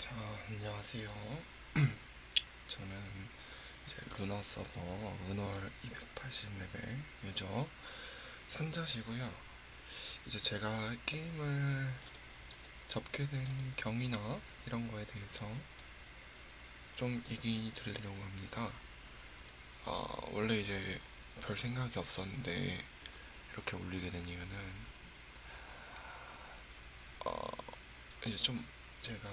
자, 안녕하세요. 저는 이제 루나 서버 은월 280레벨 유저 산자시고요. 이제 제가 게임을 접게 된 경위나 이런 거에 대해서 좀 얘기 드리려고 합니다. 원래 이제 별 생각이 없었는데 이렇게 올리게 된 이유는 이제 좀 제가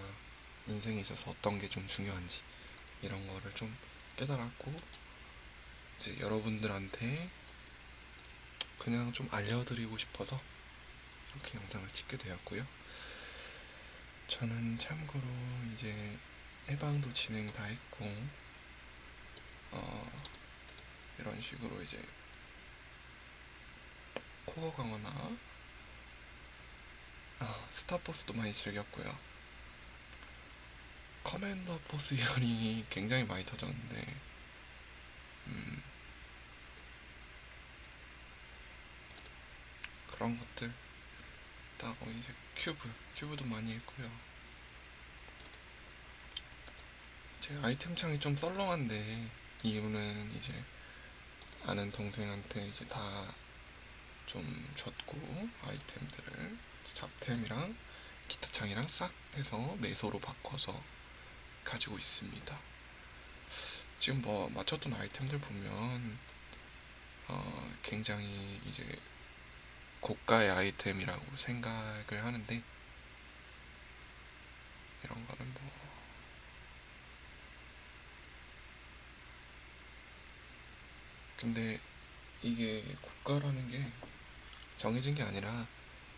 인생에 있어서 어떤 게 좀 중요한지 이런 거를 좀 깨달았고, 이제 여러분들한테 그냥 좀 알려드리고 싶어서 이렇게 영상을 찍게 되었고요. 저는 참고로 이제 해방도 진행 다 했고, 이런 식으로 이제 코어 강화나 스타버스도 많이 즐겼고요. 커맨더 보스 이론이 굉장히 많이 터졌는데, 그런 것들 따고 이제 큐브도 많이 했고요. 제 아이템 창이 좀 썰렁한데, 이유는 이제 아는 동생한테 이제 다 좀 줬고, 아이템들을 잡템이랑 기타 창이랑 싹 해서 매소로 바꿔서 가지고 있습니다. 지금 뭐 맞췄던 아이템들 보면 굉장히 이제 고가의 아이템이라고 생각을 하는데, 이런 거는 뭐 근데 이게 고가라는 게 정해진 게 아니라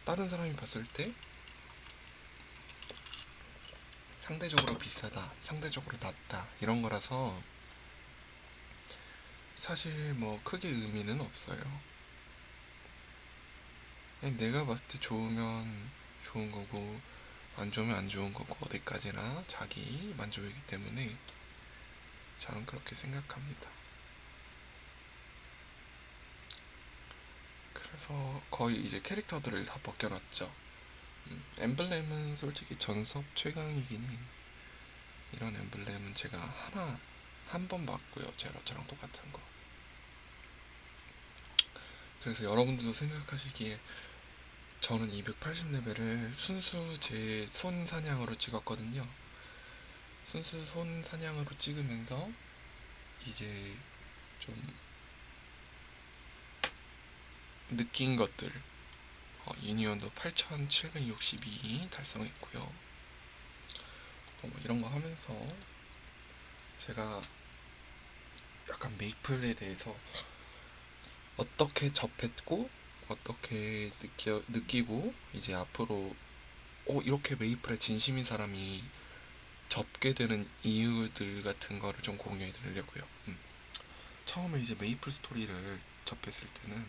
다른 사람이 봤을 때 상대적으로 비싸다, 상대적으로 낮다 이런 거라서 사실 뭐 크게 의미는 없어요. 그냥 내가 봤을 때 좋으면 좋은 거고 안 좋으면 안 좋은 거고, 어디까지나 자기 만족이기 때문에 저는 그렇게 생각합니다. 그래서 거의 이제 캐릭터들을 다 벗겨놨죠. 엠블렘은 솔직히 전섭 최강이긴 해. 이런 엠블렘은 제가 한 번 봤고요. 제로처랑 똑같은 거. 그래서 여러분들도 생각하시기에 저는 280레벨을 순수 제 손 사냥으로 찍었거든요. 순수 손 사냥으로 찍으면서 이제 좀 느낀 것들, 유니온도 8762 달성했고요. 이런 거 하면서 제가 약간 메이플에 대해서 어떻게 접했고 어떻게 느끼고 이제 앞으로 이렇게 메이플에 진심인 사람이 접게 되는 이유들 같은 거를 좀 공유해 드리려고요. 처음에 이제 메이플 스토리를 접했을 때는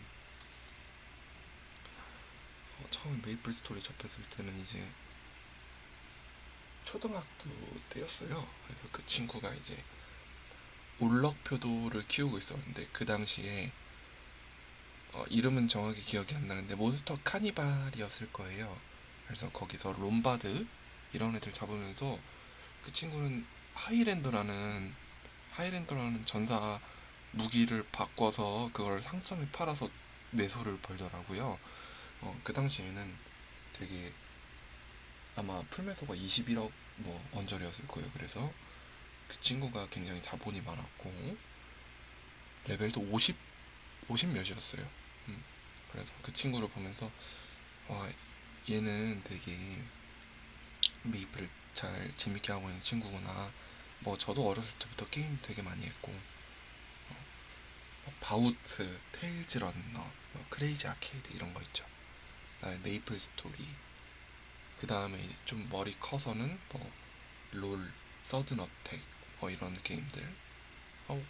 이제 초등학교 때였어요. 그래서 그 친구가 이제 울럭표도를 키우고 있었는데, 그 당시에 이름은 정확히 기억이 안 나는데 몬스터 카니발이었을 거예요. 그래서 거기서 롬바드 이런 애들 잡으면서 그 친구는 하이랜더라는 전사 무기를 바꿔서 그걸 상점에 팔아서 매소를 벌더라고요. 그 당시에는 되게 아마 풀매소가 21억 뭐 언저리였을 거예요. 그래서 그 친구가 굉장히 자본이 많았고 레벨도 50 몇이었어요. 그래서 그 친구를 보면서 와, 얘는 되게 메이플을 잘 재밌게 하고 있는 친구구나. 뭐 저도 어렸을 때부터 게임 되게 많이 했고, 바우트, 테일즈 런너, 크레이지 아케이드 이런 거 있죠. 메이플 스토리. 그 다음에 이제 좀 머리 커서는 뭐 롤, 서든 어택 뭐 이런 게임들. 뭐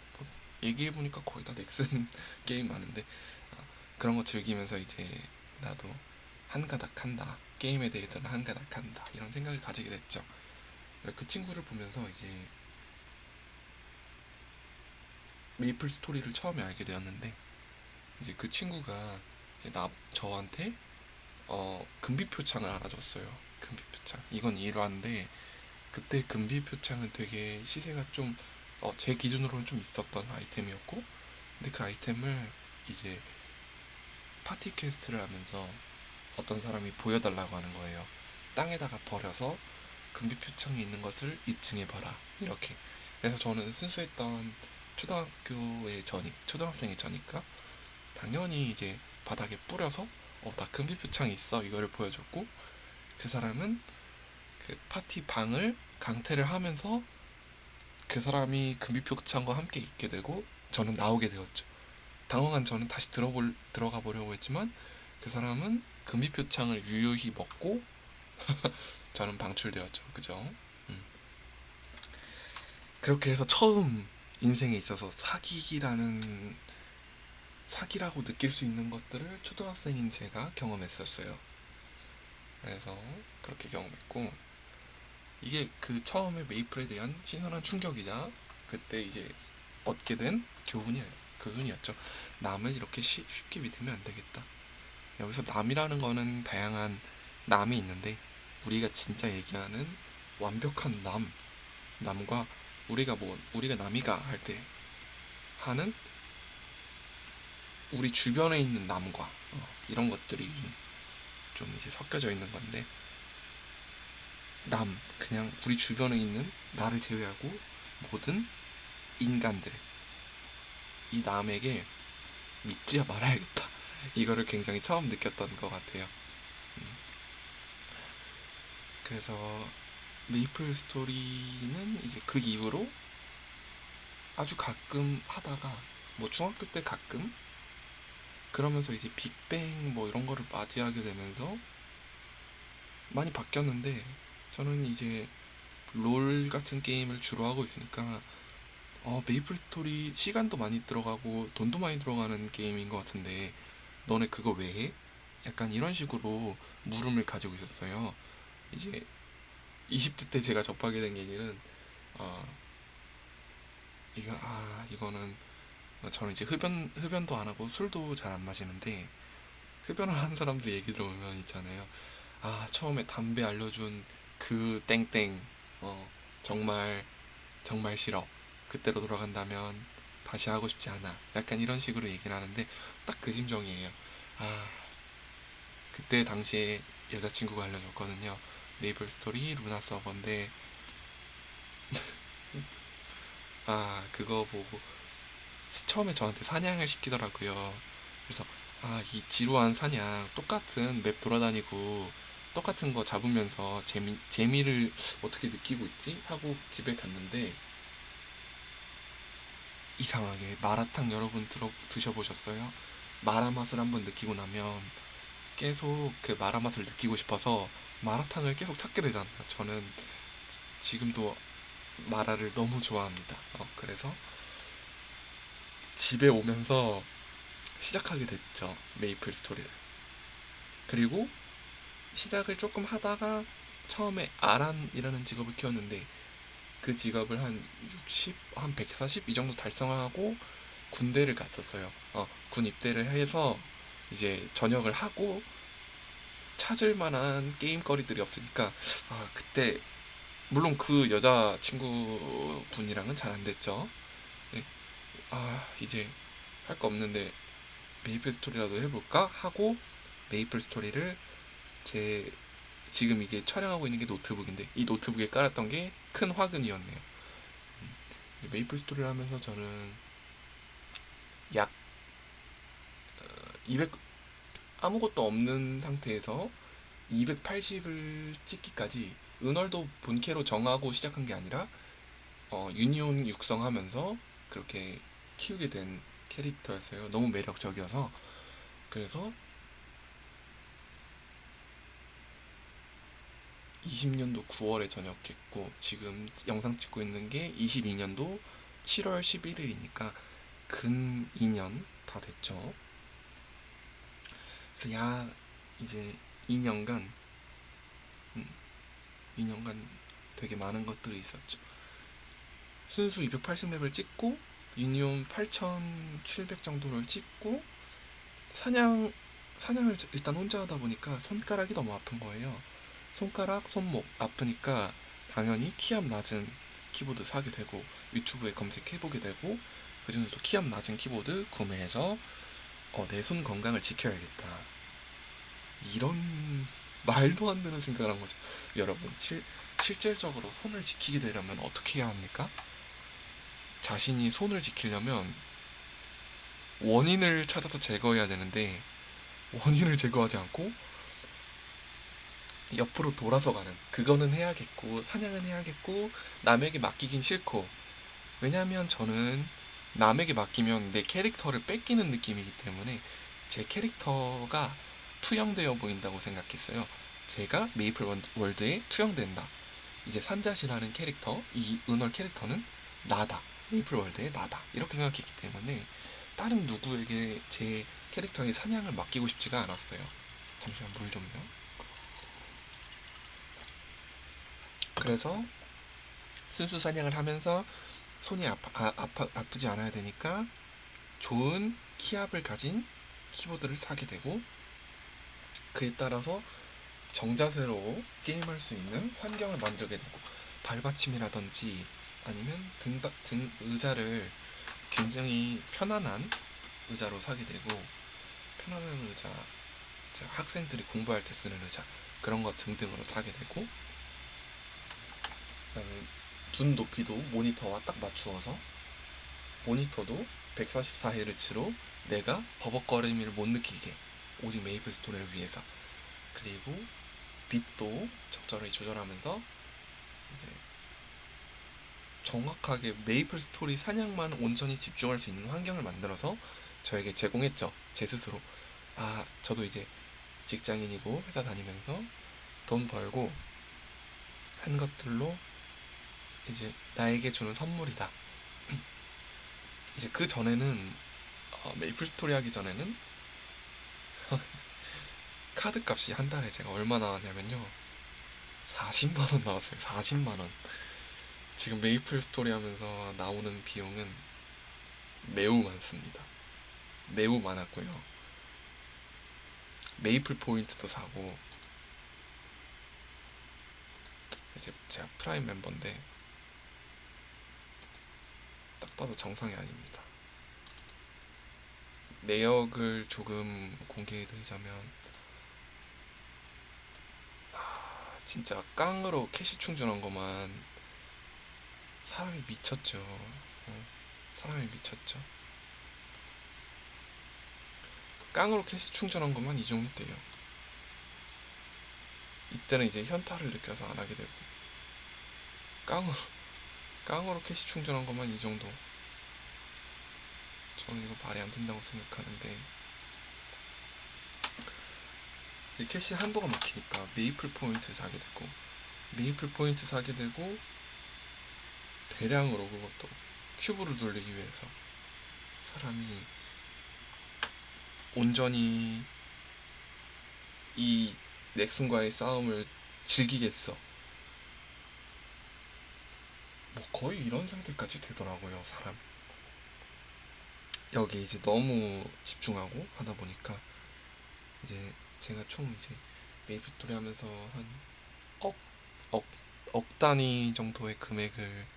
얘기해보니까 거의 다 넥슨 게임 많은데, 그런 거 즐기면서 이제 나도 한가닥 한다, 게임에 대해서는 한가닥 한다 이런 생각을 가지게 됐죠. 그 친구를 보면서 이제 메이플 스토리를 처음에 알게 되었는데, 이제 그 친구가 이제 저한테 금비표창을 하나 줬어요. 금비표창. 이건 일화인데, 그때 금비 표창은 되게 시세가 좀 제 기준으로는 좀 있었던 아이템이었고, 근데 그 아이템을 이제 파티 퀘스트를 하면서 어떤 사람이 보여달라고 하는 거예요. 땅에다가 버려서 금비 표창이 있는 것을 입증해봐라, 이렇게. 그래서 저는 순수했던 초등학생의 저니까 당연히 이제 바닥에 뿌려서 나 금비 표창 있어, 이거를 보여줬고, 그 사람은 그 파티 방을 강퇴를 하면서 그 사람이 금비 표창과 함께 있게 되고 저는 나오게 되었죠. 당황한 저는 다시 들어가 보려고 했지만 그 사람은 금비 표창을 유유히 먹고 저는 방출되었죠. 그죠? 음. 그렇게 해서 처음 인생에 있어서 사기라고 느낄 수 있는 것들을 초등학생인 제가 경험했었어요. 그래서 그렇게 경험했고, 이게 그 처음에 메이플에 대한 신선한 충격이자 그때 이제 얻게 된 교훈이었죠. 남을 이렇게 쉽게 믿으면 안 되겠다. 여기서 남이라는 거는 다양한 남이 있는데, 우리가 진짜 얘기하는 완벽한 남과 우리가 남이가 할 때 하는 우리 주변에 있는 남과 이런 것들이 좀 이제 섞여져 있는 건데, 그냥 우리 주변에 있는 나를 제외하고 모든 인간들, 이 남에게 믿지 말아야겠다. 이거를 굉장히 처음 느꼈던 것 같아요. 그래서 메이플 스토리는 이제 그 이후로 아주 가끔 하다가, 뭐 중학교 때 가끔, 그러면서 이제 빅뱅 뭐 이런 거를 맞이하게 되면서 많이 바뀌었는데, 저는 이제 롤 같은 게임을 주로 하고 있으니까 메이플 스토리 시간도 많이 들어가고 돈도 많이 들어가는 게임인 것 같은데 너네 그거 왜 해? 약간 이런 식으로 물음을 가지고 있었어요. 이제 20대 때 제가 접하게 된 얘기는 어, 이거는 저는 이제 흡연도 안 하고 술도 잘 안 마시는데, 흡연을 하는 사람들 얘기 들어보면 있잖아요. 처음에 담배 알려준 그 땡땡, 어, 정말 정말 싫어. 그때로 돌아간다면 다시 하고 싶지 않아. 약간 이런 식으로 얘기를 하는데 딱 그 심정이에요. 아, 그때 당시에 여자친구가 알려줬거든요. 메이플 스토리 루나 서버인데, 그거 보고 처음에 저한테 사냥을 시키더라고요. 그래서 이 지루한 사냥, 똑같은 맵 돌아다니고 똑같은 거 잡으면서 재미를 어떻게 느끼고 있지? 하고 집에 갔는데, 이상하게 마라탕 여러분 드셔보셨어요? 마라 맛을 한번 느끼고 나면 계속 그 마라 맛을 느끼고 싶어서 마라탕을 계속 찾게 되잖아요. 저는 지금도 마라를 너무 좋아합니다. 그래서 집에 오면서 시작하게 됐죠. 메이플 스토리를. 그리고 시작을 조금 하다가 처음에 아란이라는 직업을 키웠는데, 그 직업을 한 60, 한 140 이 정도 달성하고 군대를 갔었어요. 군 입대를 해서 이제 전역을 하고 찾을 만한 게임거리들이 없으니까 그때 물론 그 여자친구 분이랑은 잘 안 됐죠. 네. 이제 할 거 없는데 메이플 스토리라도 해볼까 하고 메이플 스토리를 제 지금 이게 촬영하고 있는 게 노트북인데 이 노트북에 깔았던 게 큰 화근이었네요. 이제 메이플 스토리를 하면서 저는 약 200, 아무것도 없는 상태에서 280을 찍기까지 은월도 본캐로 정하고 시작한 게 아니라 유니온 육성하면서 그렇게 키우게 된 캐릭터였어요. 너무 매력적이어서. 그래서 20년도 9월에 전역했고 지금 영상 찍고 있는 게 22년도 7월 11일이니까 근 2년 다 됐죠. 그래서 이제 2년간 2년간 되게 많은 것들이 있었죠. 순수 280맵을 찍고 유니온 8700 정도를 찍고 사냥을 일단 혼자 하다 보니까 손가락이 너무 아픈 거예요. 손가락, 손목 아프니까 당연히 키압 낮은 키보드 사게 되고 유튜브에 검색해보게 되고 그중에서도 키압 낮은 키보드 구매해서 내 손 건강을 지켜야겠다. 이런 말도 안 되는 생각을 한 거죠. 여러분, 실질적으로 손을 지키게 되려면 어떻게 해야 합니까? 자신이 손을 지키려면 원인을 찾아서 제거해야 되는데 원인을 제거하지 않고 옆으로 돌아서 가는, 그거는 해야겠고 사냥은 해야겠고 남에게 맡기긴 싫고, 왜냐하면 저는 남에게 맡기면 내 캐릭터를 뺏기는 느낌이기 때문에 제 캐릭터가 투영되어 보인다고 생각했어요. 제가 메이플 월드에 투영된다. 이제 산자시라는 캐릭터, 이 은월 캐릭터는 나다. 메이플 월드의 나다. 이렇게 생각했기 때문에 다른 누구에게 제 캐릭터의 사냥을 맡기고 싶지가 않았어요. 잠시만 물 좀요. 그래서 순수 사냥을 하면서 손이 아프지 않아야 되니까 좋은 키압을 가진 키보드를 사게 되고, 그에 따라서 정자세로 게임할 수 있는 환경을 만들게 되고, 발받침이라든지 아니면 등 의자를 굉장히 편안한 의자로 사게 되고, 편안한 의자, 학생들이 공부할 때 쓰는 의자, 그런 것 등등으로 사게 되고, 그다음에 눈 높이도 모니터와 딱 맞추어서 모니터도 144Hz로 내가 버벅거림을 못 느끼게, 오직 메이플 스토리를 위해서. 그리고 빛도 적절히 조절하면서 이제 정확하게 메이플 스토리 사냥만 온전히 집중할 수 있는 환경을 만들어서 저에게 제공했죠. 제 스스로. 저도 이제 직장인이고 회사 다니면서 돈 벌고 한 것들로 이제 나에게 주는 선물이다. 이제 그 전에는 메이플 스토리 하기 전에는 카드 값이 한 달에 제가 얼마 나왔냐면요, 40만원 나왔어요. 40만원. 지금 메이플 스토리 하면서 나오는 비용은 매우 많습니다. 매우 많았고요. 메이플 포인트도 사고, 이제 제가 프라임 멤버인데 딱 봐도 정상이 아닙니다. 내역을 조금 공개해드리자면, 진짜 깡으로 캐시 충전한 것만 사람이 미쳤죠. 사람이 미쳤죠. 깡으로 캐시 충전한 것만 이 정도 돼요. 이때는 이제 현타를 느껴서 안 하게 되고, 깡으로 캐시 충전한 것만 이 정도. 저는 이거 말이 안 된다고 생각하는데, 이제 캐시 한도가 막히니까 메이플 포인트 사게 되고, 메이플 포인트 사게 되고, 대량으로 그것도 큐브를 돌리기 위해서 사람이 온전히 이 넥슨과의 싸움을 즐기겠어. 뭐 거의 이런 상태까지 되더라고요, 사람. 여기 이제 너무 집중하고 하다 보니까 이제 제가 총 이제 메이플 스토리 하면서 한 억, 억, 억 단위 정도의 금액을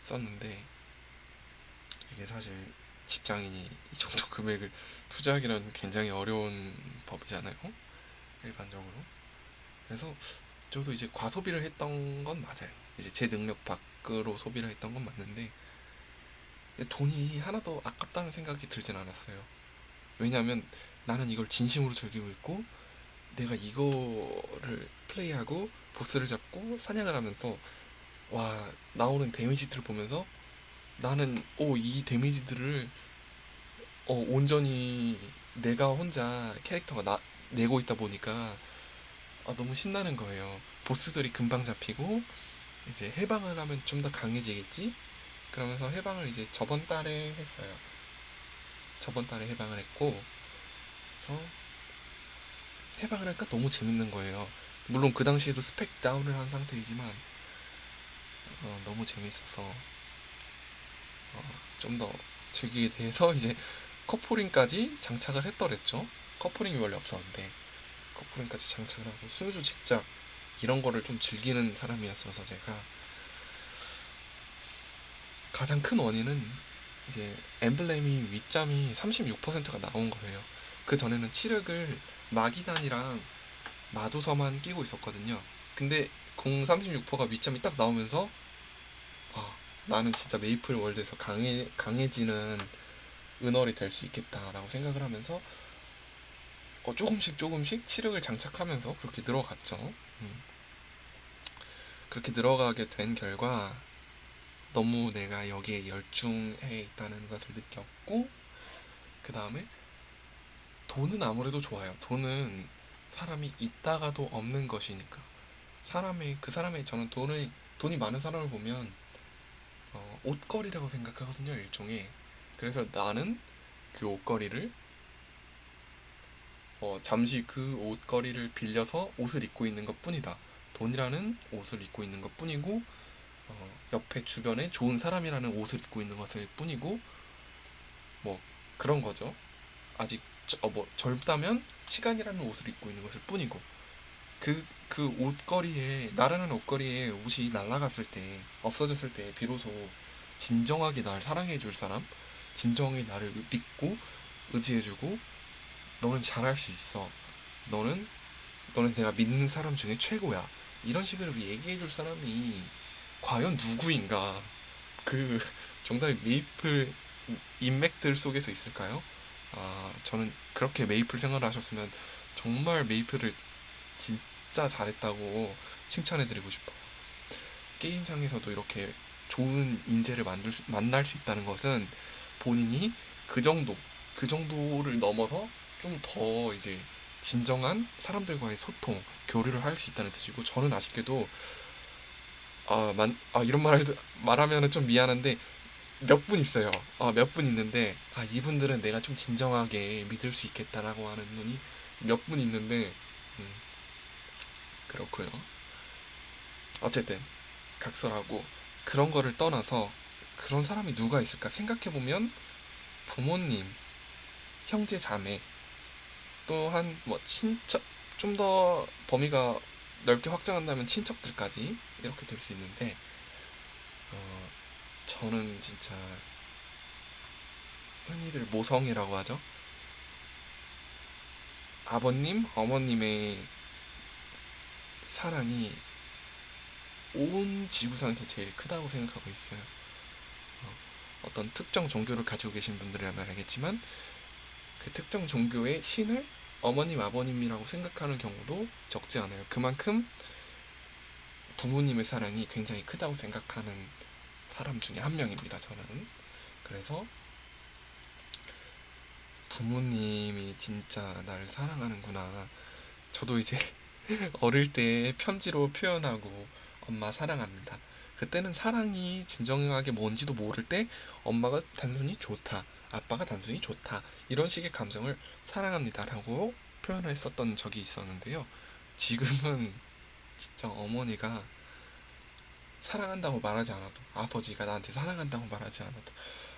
썼는데, 이게 사실 직장인이 이 정도 금액을 투자하기는 굉장히 어려운 법이잖아요, 일반적으로. 그래서 저도 이제 과소비를 했던 건 맞아요. 이제 제 능력 밖으로 소비를 했던 건 맞는데, 돈이 하나도 아깝다는 생각이 들진 않았어요. 왜냐하면 나는 이걸 진심으로 즐기고 있고, 내가 이거를 플레이하고 보스를 잡고 사냥을 하면서 나오는 데미지들을 보면서 나는 이 데미지들을 온전히 내가 혼자 캐릭터가 내고 있다 보니까 너무 신나는 거예요. 보스들이 금방 잡히고 이제 해방을 하면 좀 더 강해지겠지? 그러면서 해방을 이제 저번 달에 했어요. 저번 달에 해방을 했고, 그래서 해방을 하니까 너무 재밌는 거예요. 물론 그 당시에도 스펙 다운을 한 상태이지만 너무 재밌어서 좀 더 즐기게 돼서 이제 커플링까지 장착을 했더랬죠. 커플링이 원래 없었는데 커플링까지 장착을 하고 순수 직작 이런 거를 좀 즐기는 사람이었어서 제가 가장 큰 원인은 이제 엠블렘이 윗점이 36%가 나온 거예요. 그 전에는 칠흑을 마기단이랑 마도서만 끼고 있었거든요. 근데 36%가 윗점이 딱 나오면서 아, 나는 진짜 메이플 월드에서 강해지는 은월이 될 수 있겠다라고 생각을 하면서 조금씩 칠흑을 장착하면서 그렇게 늘어갔죠. 그렇게 늘어가게 된 결과 너무 내가 여기에 열중해 있다는 것을 느꼈고, 그 다음에 돈은 아무래도 좋아요. 돈은 사람이 있다가도 없는 것이니까. 그 사람의 저는 돈이 많은 사람을 보면 옷걸이라고 생각하거든요, 일종의. 그래서 나는 그 옷걸이를 잠시 그 옷걸이를 빌려서 옷을 입고 있는 것 뿐이다. 돈이라는 옷을 입고 있는 것 뿐이고, 옆에 주변에 좋은 사람이라는 옷을 입고 있는 것일 뿐이고, 뭐 그런 거죠. 아직 젊다면 시간이라는 옷을 입고 있는 것일 뿐이고, 그 옷걸이에, 나라는 옷걸이에 옷이 날아갔을 때, 없어졌을 때 비로소 진정하게 날 사랑해줄 사람, 진정하게 나를 믿고 의지해주고, 너는 잘할 수 있어, 너는 내가 믿는 사람 중에 최고야, 이런 식으로 얘기해줄 사람이 과연 누구인가. 그 정답이 메이플 인맥들 속에서 있을까요? 저는 그렇게 메이플 생활을 하셨으면 정말 메이플을 진짜 잘했다고 칭찬해드리고 싶어요. 게임상에서도 이렇게 좋은 인재를 만날 수 있다는 것은 본인이 그 정도를 넘어서 좀 더 이제 진정한 사람들과의 소통, 교류를 할 수 있다는 뜻이고, 저는 아쉽게도 이런 말하면은 좀 미안한데 몇 분 있어요. 몇 분 있는데 이분들은 내가 좀 진정하게 믿을 수 있겠다라고 하는 분이 몇 분 있는데 음, 그렇고요. 어쨌든 각설하고 그런 거를 떠나서 그런 사람이 누가 있을까 생각해보면 부모님, 형제, 자매, 또한 뭐 친척, 좀 더 범위가 넓게 확장한다면 친척들까지 이렇게 될 수 있는데, 어, 저는 진짜 흔히들 모성이라고 하죠. 아버님, 어머님의 사랑이 온 지구상에서 제일 크다고 생각하고 있어요. 어떤 특정 종교를 가지고 계신 분들이라면 알겠지만 그 특정 종교의 신을 어머님, 아버님이라고 생각하는 경우도 적지 않아요. 그만큼 부모님의 사랑이 굉장히 크다고 생각하는 사람 중에 한 명입니다, 저는. 그래서 부모님이 진짜 나를 사랑하는구나. 저도 이제 어릴 때 편지로 표현하고 엄마 사랑합니다. 그때는 사랑이 진정하게 뭔지도 모를 때 엄마가 단순히 좋다, 아빠가 단순히 좋다, 이런 식의 감정을 사랑합니다라고 표현을 했었던 적이 있었는데요. 지금은 진짜 어머니가 사랑한다고 말하지 않아도, 아버지가 나한테 사랑한다고 말하지 않아도,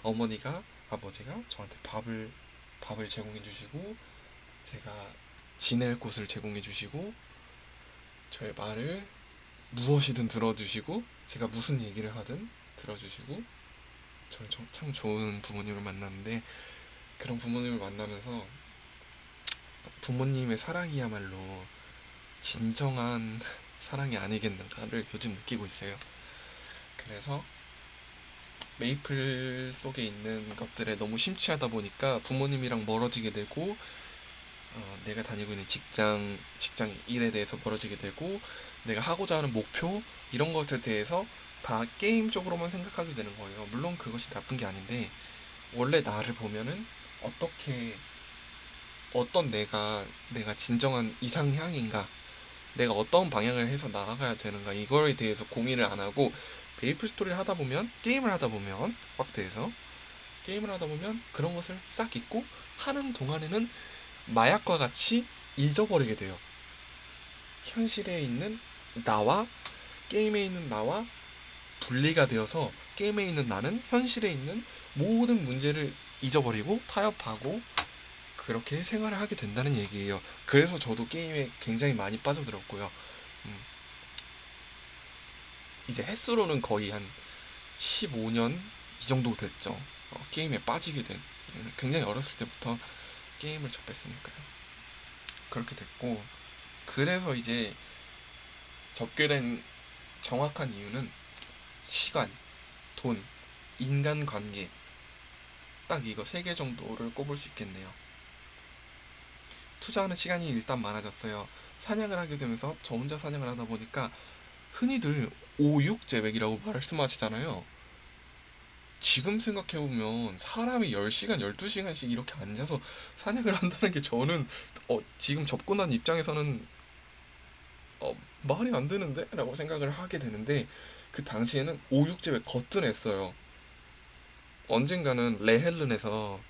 어머니가, 아버지가 저한테 밥을 제공해 주시고, 제가 지낼 곳을 제공해 주시고, 저의 말을 무엇이든 들어주시고, 제가 무슨 얘기를 하든 들어주시고, 저는 참 좋은 부모님을 만났는데, 그런 부모님을 만나면서 부모님의 사랑이야말로 진정한 사랑이 아니겠는가를 요즘 느끼고 있어요. 그래서 메이플 속에 있는 것들에 너무 심취하다 보니까 부모님이랑 멀어지게 되고, 내가 다니고 있는 직장 일에 대해서 멀어지게 되고, 내가 하고자 하는 목표, 이런 것에 대해서 다 게임 쪽으로만 생각하게 되는 거예요. 물론 그것이 나쁜 게 아닌데, 원래 나를 보면은 어떻게, 어떤 내가 진정한 이상향인가, 내가 어떤 방향을 해서 나아가야 되는가, 이거에 대해서 고민을 안 하고 메이플 스토리를 하다 보면, 확대해서 게임을 하다 보면 그런 것을 싹 잊고 하는 동안에는 마약과 같이 잊어버리게 돼요. 현실에 있는 나와 게임에 있는 나와 분리가 되어서 게임에 있는 나는 현실에 있는 모든 문제를 잊어버리고 타협하고 그렇게 생활을 하게 된다는 얘기예요. 그래서 저도 게임에 굉장히 많이 빠져들었고요. 음, 이제 횟수로는 거의 한 15년 이 정도 됐죠. 게임에 빠지게 된. 굉장히 어렸을 때부터 게임을 접했으니까요. 그렇게 됐고, 그래서 이제 접게 된 정확한 이유는 시간, 돈, 인간관계, 딱 이거 세 개 정도를 꼽을 수 있겠네요. 투자하는 시간이 일단 많아졌어요. 사냥을 하게 되면서 저 혼자 사냥을 하다 보니까 흔히들 5, 6 제백이라고 말씀하시잖아요. 지금 생각해보면 사람이 10시간, 12시간씩 이렇게 앉아서 사냥을 한다는 게 저는 지금 접근한 입장에서는 말이 안 되는데? 라고 생각을 하게 되는데, 그 당시에는 5, 6 제백 거뜬했어요. 언젠가는 레헬른에서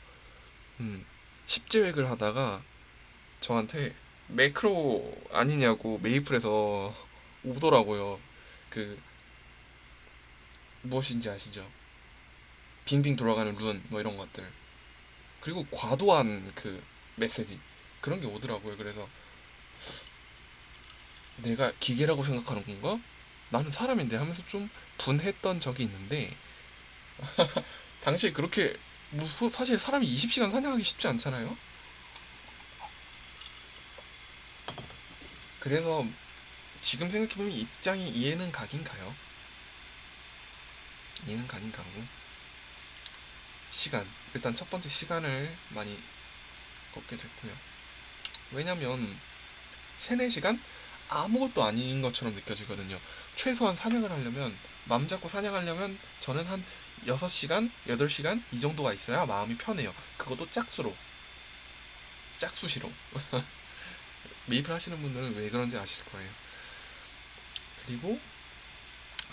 10제획을 하다가 저한테 매크로 아니냐고 메이플에서 오더라고요. 그 무엇인지 아시죠? 빙빙 돌아가는 룬 뭐 이런 것들. 그리고 과도한 그 메시지 그런 게 오더라고요. 그래서 내가 기계라고 생각하는 건가? 나는 사람인데 하면서 좀 분했던 적이 있는데, 당시에 그렇게 사실 사람이 20시간 사냥하기 쉽지 않잖아요. 그래서 지금 생각해보면 입장이 이해는 가긴 가요. 이해는 가긴 가고, 시간, 일단 첫 번째 시간을 많이 걷게 됐고요. 왜냐면 3, 4시간 아무것도 아닌 것처럼 느껴지거든요. 최소한 사냥을 하려면, 맘 잡고 사냥하려면 저는 한 6시간, 8시간 이 정도가 있어야 마음이 편해요. 그것도 짝수로. 짝수시로. 메이플 하시는 분들은 왜 그런지 아실 거예요. 그리고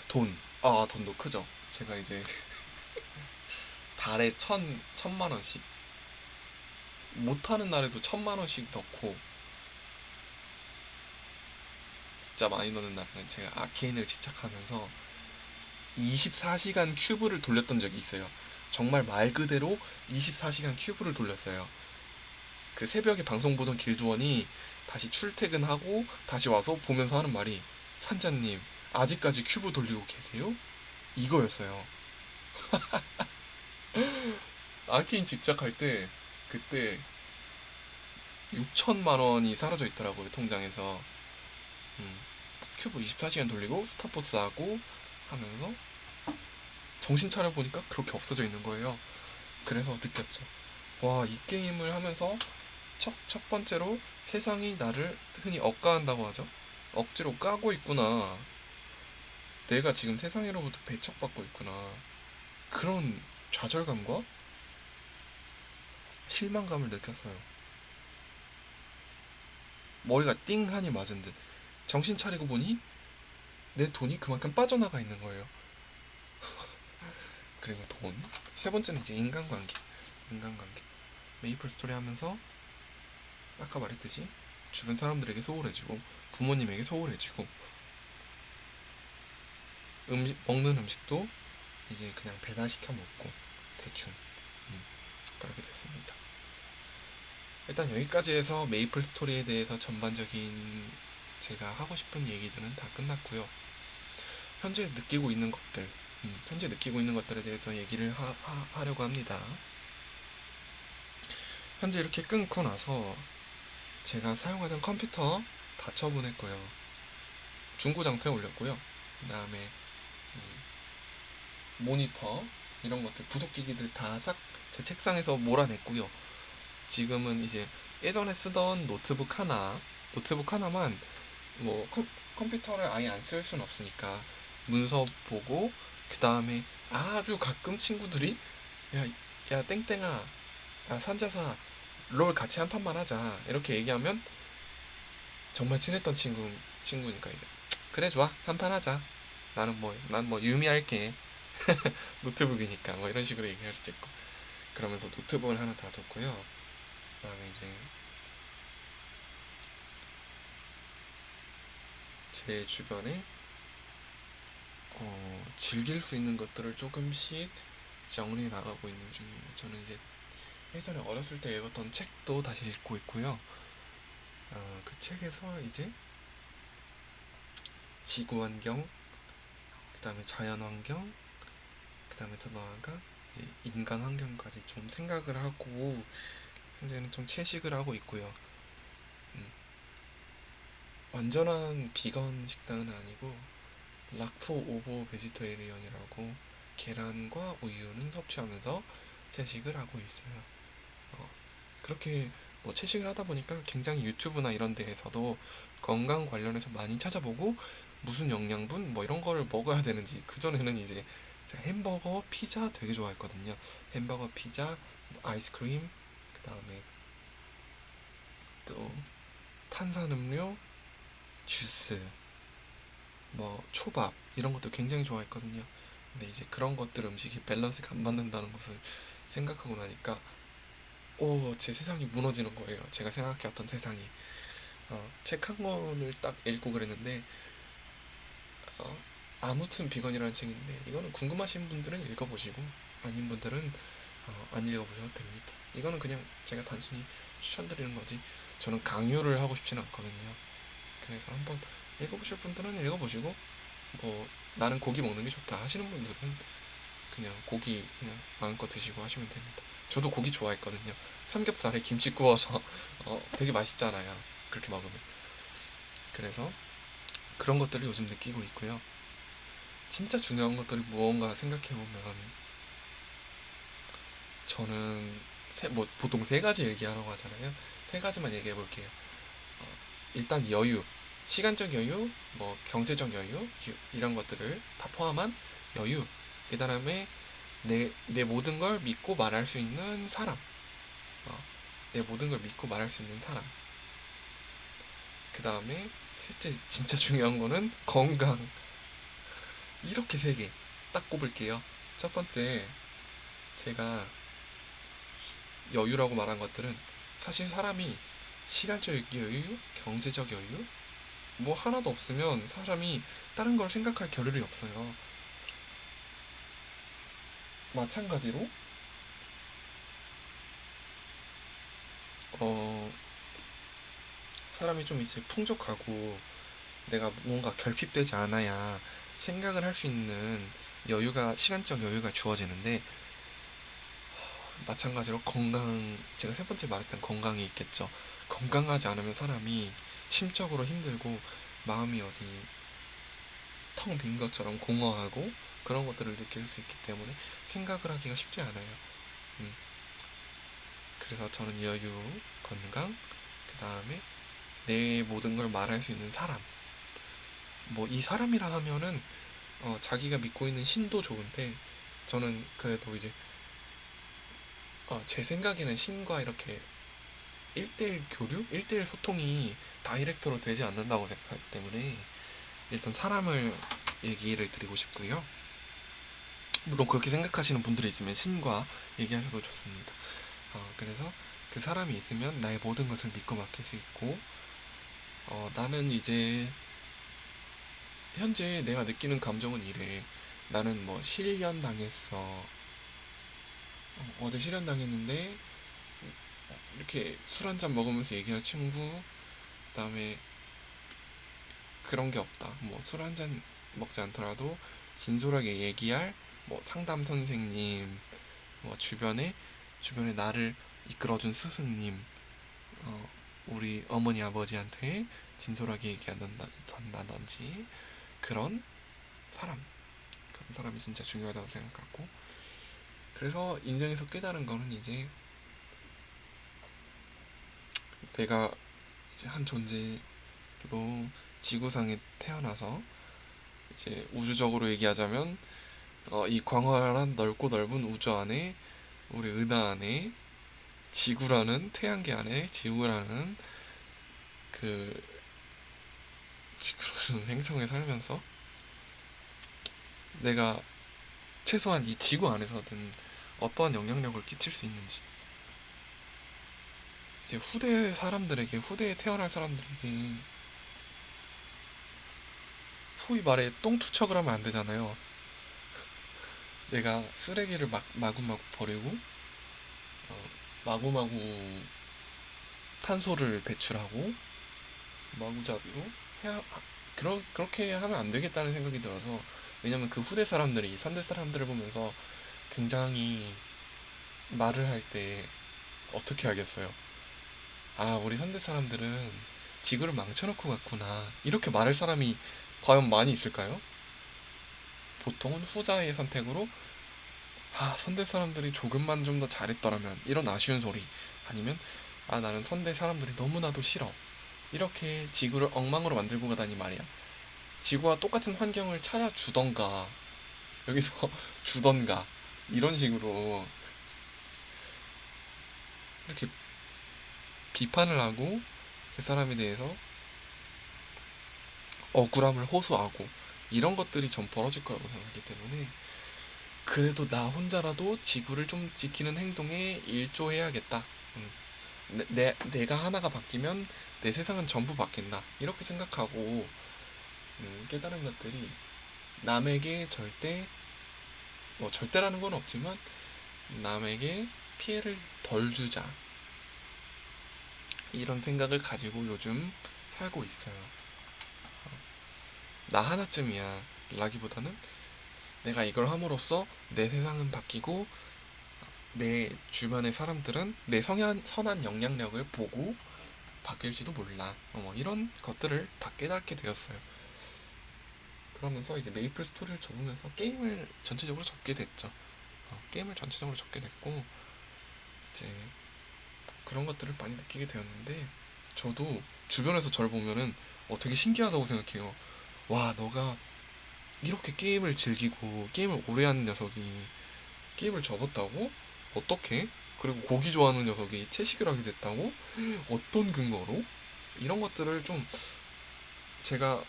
돈. 돈도 크죠. 제가 이제 달에 천만 원씩, 못하는 날에도 1,000만 원씩 넣고, 진짜 많이 넣는 날은 제가 아케인을 집착하면서 24시간 큐브를 돌렸던 적이 있어요. 정말 말 그대로 24시간 큐브를 돌렸어요. 그 새벽에 방송 보던 길조원이 다시 출퇴근하고 다시 와서 보면서 하는 말이, 산자님 아직까지 큐브 돌리고 계세요? 이거였어요. 아케인 집착할 때 그때 6천만 원이 사라져 있더라고요, 통장에서. 음, 큐브 24시간 돌리고 스타포스 하고 하면서 정신 차려 보니까 그렇게 없어져 있는 거예요. 그래서 느꼈죠. 와, 이 게임을 하면서 첫 번째로 세상이 나를 흔히 억까한다고 하죠. 억지로 까고 있구나. 내가 지금 세상으로부터 배척받고 있구나. 그런 좌절감과 실망감을 느꼈어요. 머리가 띵하니 맞은 듯. 정신 차리고 보니 내 돈이 그만큼 빠져나가 있는 거예요. 그리고 돈. 세 번째는 이제 인간관계. 인간관계. 메이플 스토리 하면서 아까 말했듯이 주변 사람들에게 소홀해지고, 부모님에게 소홀해지고, 먹는 음식도 이제 그냥 배달시켜 먹고 대충 그렇게 됐습니다. 일단 여기까지 해서 메이플 스토리에 대해서 전반적인 제가 하고 싶은 얘기들은 다 끝났고요. 현재 느끼고 있는 것들, 현재 느끼고 있는 것들에 대해서 얘기를 하려고 합니다. 현재 이렇게 끊고 나서 제가 사용하던 컴퓨터 다 처분했고요. 중고장터에 올렸고요. 그 다음에 모니터 이런 것들, 부속기기들 다 싹 제 책상에서 몰아냈고요. 지금은 이제 예전에 쓰던 노트북 하나만, 뭐 컴퓨터를 아예 안 쓸 수는 없으니까 문서 보고, 그 다음에 아주 가끔 친구들이 야, 야 땡땡아, 야 산자사, 롤 같이 한 판만 하자 이렇게 얘기하면, 정말 친했던 친구니까 이제 그래 좋아 한 판 하자, 난 뭐 유미할게 노트북이니까 뭐 이런 식으로 얘기할 수도 있고, 그러면서 노트북을 하나 다 뒀고요. 그 다음에 이제 제 주변에 즐길 수 있는 것들을 조금씩 정리해 나가고 있는 중이에요. 저는 이제 예전에 어렸을 때 읽었던 책도 다시 읽고 있고요. 그 책에서 이제 지구환경, 그 그다음에 자연 환경, 그다음에 더 나아가 이제 인간 환경까지 좀 생각을 하고 현재는 좀 채식을 하고 있고요. 음, 완전한 비건 식단은 아니고 락토 오버 베지터리언이라고 계란과 우유는 섭취하면서 채식을 하고 있어요. 어, 그렇게 뭐 채식을 하다 보니까 굉장히 유튜브나 이런 데에서도 건강 관련해서 많이 찾아보고 무슨 영양분 뭐 이런 거를 먹어야 되는지, 그전에는 이제 제가 햄버거, 피자 되게 좋아했거든요. 햄버거, 피자, 뭐 아이스크림, 그 다음에 또 탄산음료, 주스, 뭐 초밥 이런 것도 굉장히 좋아했거든요. 근데 이제 그런 것들 음식이 밸런스가 안 맞는다는 것을 생각하고 나니까 제 세상이 무너지는 거예요. 제가 생각해왔던 세상이. 책 한 권을 딱 읽고 그랬는데 어, 아무튼 비건이라는 책인데 이거는 궁금하신 분들은 읽어보시고 아닌 분들은 안 읽어보셔도 됩니다. 이거는 그냥 제가 단순히 추천드리는 거지 저는 강요를 하고 싶지는 않거든요. 그래서 한번 읽어보실 분들은 읽어보시고 뭐 나는 고기 먹는 게 좋다 하시는 분들은 그냥 고기 그냥 마음껏 드시고 하시면 됩니다. 저도 고기 좋아했거든요. 삼겹살에 김치 구워서 되게 맛있잖아요. 그렇게 먹으면. 그래서 그런 것들을 요즘 느끼고 있고요. 진짜 중요한 것들이 무언가 생각해보면 저는 뭐 보통 세 가지 얘기하라고 하잖아요. 세 가지만 얘기해 볼게요. 일단 여유, 시간적 여유, 뭐 경제적 여유 이런 것들을 다 포함한 여유. 그 다음에 내 모든 걸 믿고 말할 수 있는 사람. 내 모든 걸 믿고 말할 수 있는 사람. 그 다음에 셋째 진짜 중요한 거는 건강. 이렇게 세 개 딱 꼽을게요. 첫 번째 제가 여유라고 말한 것들은 사실 사람이 시간적 여유, 경제적 여유 뭐 하나도 없으면 사람이 다른 걸 생각할 겨를이 없어요. 마찬가지로 어 사람이 좀 있어요. 풍족하고 내가 뭔가 결핍되지 않아야 생각을 할 수 있는 여유가 시간적 여유가 주어지는데 마찬가지로 건강 제가 세 번째 말했던 건강이 있겠죠. 건강하지 않으면 사람이 심적으로 힘들고 마음이 어디 텅 빈 것처럼 공허하고 그런 것들을 느낄 수 있기 때문에 생각을 하기가 쉽지 않아요. 음, 그래서 저는 여유, 건강, 그 다음에 내 모든 걸 말할 수 있는 사람. 뭐 이 사람이라 하면은 자기가 믿고 있는 신도 좋은데 저는 그래도 이제 제 생각에는 신과 이렇게 1대1 교류, 1대1 소통이 다이렉트로 되지 않는다고 생각하기 때문에 일단 사람을 얘기를 드리고 싶고요. 물론 그렇게 생각하시는 분들이 있으면 신과 얘기하셔도 좋습니다. 그래서 그 사람이 있으면 나의 모든 것을 믿고 맡길 수 있고 나는 이제 현재 내가 느끼는 감정은 이래. 나는 뭐 실연 당했어. 어제 실연 당했는데 이렇게 술 한잔 먹으면서 얘기할 친구, 그다음에 그런 게 없다. 뭐 술 한잔 먹지 않더라도 진솔하게 얘기할 뭐 상담 선생님, 뭐 주변에 나를 이끌어준 스승님, 어, 우리 어머니 아버지한테 진솔하게 얘기한다든지 그런 사람, 그런 사람이 진짜 중요하다고 생각하고 그래서 인생에서 깨달은 거는 이제 내가 이제 한 존재로 지구상에 태어나서 이제 우주적으로 얘기하자면 이 광활한 넓고 넓은 우주 안에 우리 은하 안에 지구라는 태양계 안에 지구라는 그 지구라는 행성에 살면서 내가 최소한 이 지구 안에서든 어떠한 영향력을 끼칠 수 있는지 이제 후대에 태어날 사람들에게 소위 말해 똥투척을 하면 안 되잖아요. 내가 쓰레기를 마구마구 버리고 마구마구 탄소를 배출하고 마구잡이로 그렇게 하면 안 되겠다는 생각이 들어서 왜냐면 그 후대 사람들이 선대 사람들을 보면서 굉장히 말을 할 때 어떻게 하겠어요? 아, 우리 선대 사람들은 지구를 망쳐놓고 갔구나. 이렇게 말할 사람이 과연 많이 있을까요? 보통은 후자의 선택으로 아, 선대 사람들이 조금만 좀 더 잘했더라면 이런 아쉬운 소리 아니면 아, 나는 선대 사람들이 너무나도 싫어. 이렇게 지구를 엉망으로 만들고 가다니 말이야. 지구와 똑같은 환경을 찾아주던가 여기서 주던가 이런 식으로 이렇게 비판을 하고 그 사람에 대해서 억울함을 호소하고 이런 것들이 전 벌어질 거라고 생각하기 때문에 그래도 나 혼자라도 지구를 좀 지키는 행동에 일조해야겠다. 내가 하나가 바뀌면 내 세상은 전부 바뀐다. 이렇게 생각하고 깨달은 것들이 남에게 절대 뭐 절대라는 건 없지만 남에게 피해를 덜 주자. 이런 생각을 가지고 요즘 살고 있어요. 나 하나쯤이야 라기보다는 내가 이걸 함으로써 내 세상은 바뀌고 내 주변의 사람들은 내 선한 영향력을 보고 바뀔지도 몰라. 이런 것들을 다 깨닫게 되었어요. 그러면서 이제 메이플 스토리를 접으면서 게임을 전체적으로 접게 됐죠. 게임을 전체적으로 접게 됐고 이제 그런 것들을 많이 느끼게 되었는데 저도 주변에서 저를 보면은 되게 신기하다고 생각해요. 와, 너가 이렇게 게임을 즐기고 게임을 오래 하는 녀석이 게임을 접었다고? 어떻게? 그리고 고기 좋아하는 녀석이 채식을 하게 됐다고? 어떤 근거로? 이런 것들을 좀 제가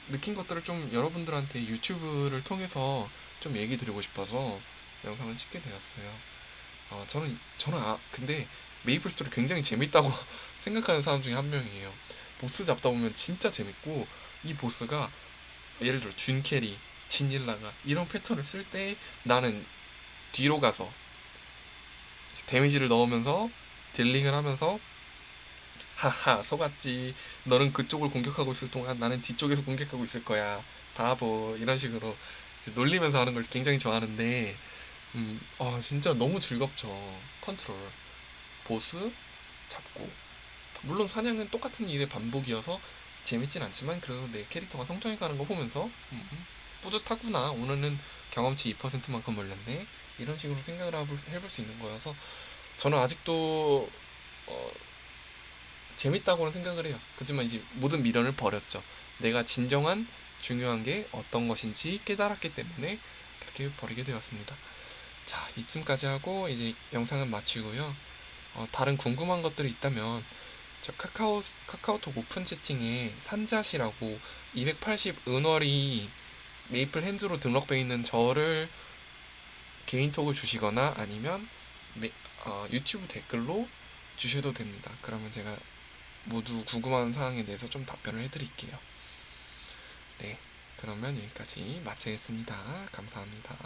느낀 것들을 좀 여러분들한테 유튜브를 통해서 좀 얘기 드리고 싶어서 영상을 찍게 되었어요. 근데 메이플 스토리 굉장히 재밌다고 생각하는 사람 중에 한 명이에요. 보스 잡다 보면 진짜 재밌고 이 보스가 예를 들어 준 캐리, 진일라가 이런 패턴을 쓸 때 나는 뒤로 가서 데미지를 넣으면서 딜링을 하면서 하하 속았지 너는 그쪽을 공격하고 있을 동안 나는 뒤쪽에서 공격하고 있을 거야 바보 이런 식으로 놀리면서 하는 걸 굉장히 좋아하는데 진짜 너무 즐겁죠. 컨트롤 보스 잡고 물론 사냥은 똑같은 일의 반복이어서 재밌진 않지만 그래도 내 캐릭터가 성장해가는 거 보면서 뿌듯하구나 오늘은 경험치 2%만큼 올렸네 이런 식으로 생각을 해볼 수 있는 거여서 저는 아직도 어, 재밌다고는 생각을 해요. 그렇지만 이제 모든 미련을 버렸죠. 내가 진정한 중요한 게 어떤 것인지 깨달았기 때문에 그렇게 버리게 되었습니다. 자, 이쯤까지 하고 이제 영상은 마치고요. 다른 궁금한 것들이 있다면 저 카카오톡 오픈 채팅에 산자시라고 280 은월이 메이플 핸즈로 등록되어 있는 저를 개인톡을 주시거나 아니면 유튜브 댓글로 주셔도 됩니다. 그러면 제가 모두 궁금한 사항에 대해서 좀 답변을 해드릴게요. 네, 그러면 여기까지 마치겠습니다. 감사합니다.